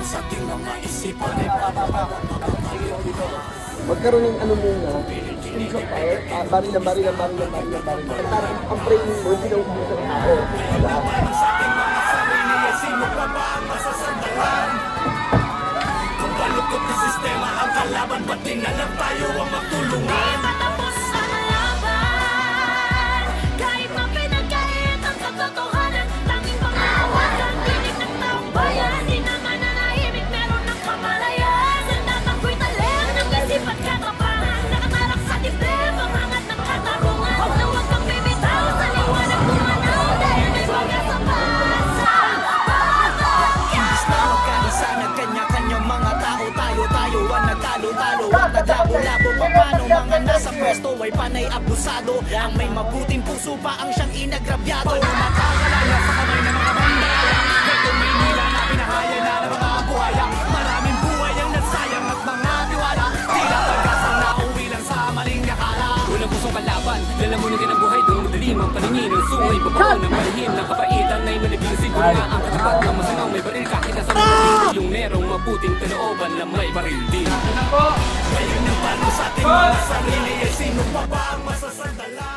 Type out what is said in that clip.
sa ating mga isipan ay magkaroon ng ano muna, streams of fire, baril na baril. Ang training mo, hindi na ubusan ng tao. sa ating mga sarili ay sino pa ba ang masasandalan? Kung balukot na sistema ang kalaban, pati na lang tayo ang magtulungan. Di matapos ang laban, kahit mapinagkait ang katotohanan, tanging pangalawagan, tinig ng taong bayan. Di naman nanahimik, meron ng kamalayan. Sandatang ko'y talim ng isipan katapangan, nakatarak sa dibdib ang hangat ng katarungan. Huwag na huwag kang bibitaw sa liwanag pumanaw, dahil may mga sa bansa. Imbis na magkaisa ng kanya-kanyang mga tao, tayo ang nagtalo-talo at naglabo-labo. Paano mga nasa pwesto ay panay abusado, ang may mabuting puso pa ang siyang inagrabyado. Makakalaya sa kamay ng mga bandaya, ito Maynila na pinahaya na ng mga buhaya. Maraming buhay ang nagsayang at mga tiwala, tila pag-asa na uwi lang sa maling akala. Unang pusong kalaban, lalamunin din ang buhay doon madalim ang paningin ng sungay. Babaw ng malihim ng kapaitan ay malibing siguro na ang katapat ng masangaw may baril kahit nasa mga yung merong mabuting kalooban na may baril din. Ngayon ang paano sa ating mga sarili ay sino pa ba ang masasandalan?